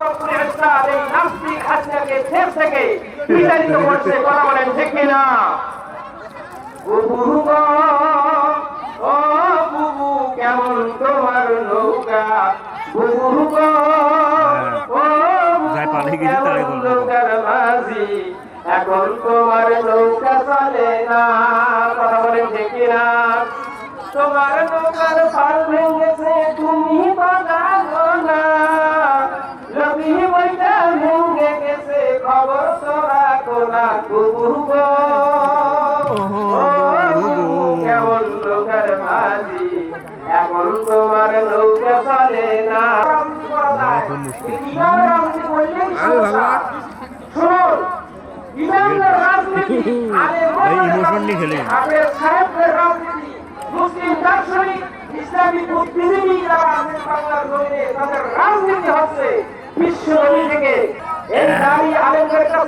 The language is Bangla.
এই নাস্তিক হাসিনাকে শেষ থেকে বিতাড়িত করছে। কথা বলেন ঠিক কিনা? বুবু গো, ও বুবু কেমন তোমার নৌকা, বুবু গো, ও বুবু কেমন নৌকার মাঝি, এখন তোমার নৌকা চলে না। কথা বলেন ঠিক কিনা? তোমার নৌকার ফাল ভেঙেছে, তুমি তো জানো না, নদী বইটা ভেঙে গেছে, খবর তো রাখো না। বুবু গো, কেমন নৌকার মাঝি, এখন তোমার নৌকা চলে না। শুনুন, ইমামদের রাজনীতি, সাহেবদের রাজনীতি, মুসলিম দার্শনিক, ইসলামী বুদ্ধিজীবী যারা আছেন বাংলার জমিনে, তাদের রাজনীতি হচ্ছে বিশ্ব নবী থেকে এই নারী আলেমদের কাছে